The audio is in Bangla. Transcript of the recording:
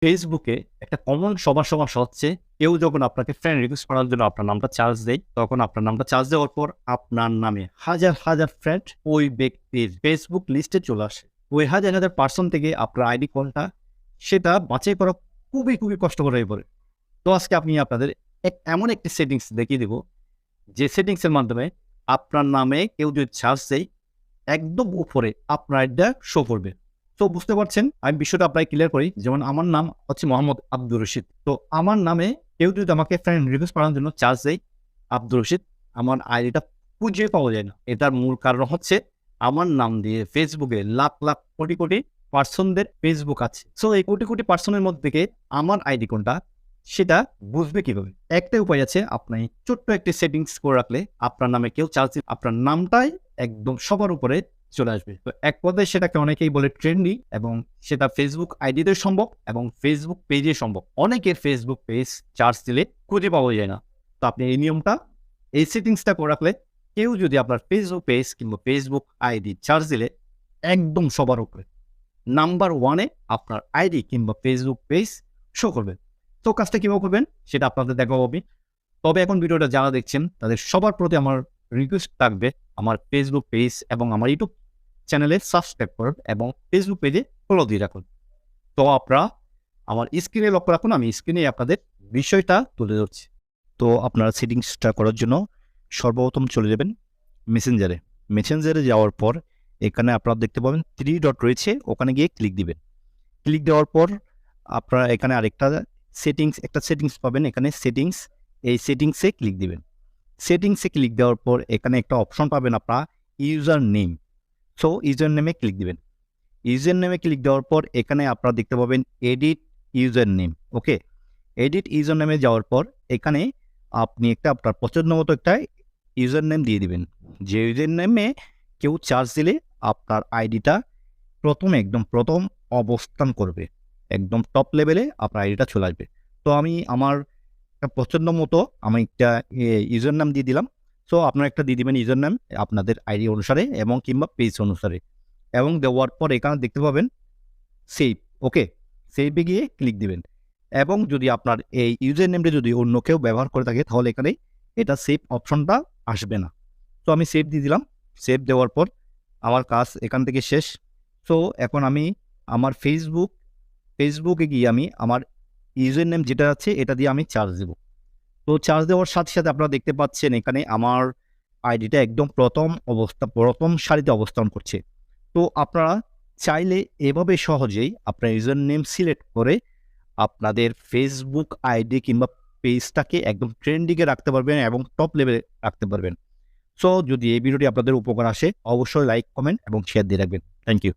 ফেসবুকে একটা কমন সবার সমস্যা হচ্ছে কেউ যখন আপনাকে ফ্রেন্ড রিকোয়েস্ট করার জন্য আপনার নামটা চার্জ দেয়, তখন আপনার নামটা চার্জ দেওয়ার পর আপনার নামে হাজার হাজার ফ্রেন্ড ওই ব্যক্তির ফেসবুক লিস্টে চলে আসে। ওই হাজার হাজার পার্সন থেকে আপনার আইডি কোনটা সেটা বাছাই করা খুবই খুবই কষ্টকর হয়ে পড়ে। তো আজকে আমি আপনাদের এমন একটি সেটিংস দেখিয়ে দেব, যে সেটিংসের মাধ্যমে আপনার নামে কেউ যদি চার্জ দেয় একদম উপরে আপনার আইডিটা শো করবে। তো বুঝতে পারছেন আমি বিষয়টা আপনাকে ক্লিয়ার করি। যেমন আমার নাম হচ্ছে মোহাম্মদ আব্দুর রশিদ। তো আমার নামে কেউ যদি আমাকে ফ্রেন্ড রিকোয়েস্ট করার জন্য চার্জ দেয় আব্দুর রশিদ, আমার আইডিটা খুঁজে পাওয়া যায় না। এটার মূল কারণ হচ্ছে আমার নাম দিয়ে ফেসবুকে লাখ লাখ কোটি কোটি পার্সনদের ফেসবুক আছে। সো এই কোটি কোটি পার্সনের মধ্যে থেকে আমার আইডি কোনটা সেটা বুঝবে কিভাবে? একটাই উপায় আছে, আপনি ছোট্ট একটি সেটিংস করে রাখলে আপনার নামে কেউ চার্জ দিলে আপনার নামটাই একদম সবার উপরে চলে আসবে। তো এক কথায় সেটাকে অনেকেই বলে ট্রেন্ডিং, এবং সেটা ফেসবুক আইডিতে সম্ভব এবং ফেসবুক পেজে সম্ভব। অনেকের ফেসবুক পেজ চার্জ দিলে খুঁজে পাওয়া যায় না। তো আপনি এই নিয়মটা, এই সেটিংসটা করে রাখলে কেউ যদি আপনার ফেসবুক পেজ কিংবা ফেসবুক আইডি চার্জ দিলে একদম সবার উপরে নাম্বার ওয়ানে আপনার আইডি কিংবা ফেসবুক পেজ শো করবে। তো কাজটা কীভাবে করবেন সেটা আপনাদের দেখাবো আমি। তবে এখন ভিডিওটা যারা দেখছেন তাদের সবার প্রতি আমার রিকোয়েস্ট থাকবে, আমার ফেসবুক পেজ এবং আমার ইউটিউব চ্যানেলে সাবস্ক্রাইব করুন এবং ফেসবুক পেজে ফলো দিয়ে রাখুন। তো আপনারা আমার স্ক্রিনে লক্ষ্য রাখুন, আমি স্ক্রিনে আপনাদের বিষয়টা তুলে ধরছি। তো আপনারা সেটিংসটা করার জন্য সর্বপ্রথম চলে যাবেন মেসেঞ্জারে। মেসেঞ্জারে যাওয়ার পর এখানে আপনারা দেখতে পাবেন 3 ডট রয়েছে, ওখানে গিয়ে ক্লিক দিবেন। ক্লিক দেওয়ার পর আপনারা এখানে আরেকটা সেটিংস পাবেন, এখানে সেটিংস, এই সেটিংসে ক্লিক দিবেন। সেটিংসে ক্লিক দেওয়ার পর এখানে একটা অপশন পাবেন আপনারা ইউজার নেম। সো ইউজার নেমে ক্লিক দিবেন। ইউজার নেমে ক্লিক দেওয়ার পর এখানে আপনারা দেখতে পাবেন এডিট ইউজার নেম। ওকে, এডিট ইউজার নেমে যাওয়ার পর এখানে আপনি একটা আপনার পছন্দ মতো একটা ইউজার নেম দিয়ে দিবেন। যে ইউজার নেমে কেউ চার্জ দিলে আপনার আইডিটা একদম প্রথম অবস্থান করবে, একদম টপ লেভেলে আপনার আইডিটা চলে আসবে। তো আমি আমার একটা পছন্দ মতো আমি একটা ইউজার নাম দিয়ে দিলাম। সো আপনারা একটা দিয়ে দিবেন ইউজার নাম আপনাদের আইডি অনুসারে এবং কিংবা পেজ অনুসারে, এবং দেওয়ার পর এখানে দেখতে পাবেন সেভ। ওকে, সেভে গিয়ে ক্লিক দিবেন। এবং যদি আপনার এই ইউজার নেমটা যদি অন্য কেউ ব্যবহার করে থাকে তাহলে এখানে এটা সেভ অপশনটা আসবে না। তো আমি সেভ দিয়ে দিলাম। সেভ দেওয়ার পর আমার কাজ এখান থেকে শেষ। সো এখন আমি আমার ফেসবুকে গিয়ে আমি আমার ইউজার নেম যেটা আছে এটা দিয়ে আমি চার্জ দেব। তো চার্জ দেওয়ার সাথে সাথে আপনারা দেখতে পাচ্ছেন এখানে আমার আইডিটা একদম প্রথম সারিতে অবস্থান করছে। তো আপনারা চাইলে এভাবে সহজেই আপনার ইউজার নেম সিলেক্ট করে আপনাদের ফেসবুক আইডি কিংবা পেজটাকে একদম ট্রেন্ডিংয়ে রাখতে পারবেন এবং টপ লেভেলে রাখতে পারবেন। সো যদি এই ভিডিওটি আপনাদের উপকার আসে অবশ্যই লাইক, কমেন্ট এবং শেয়ার দিয়ে রাখবেন। Thank you.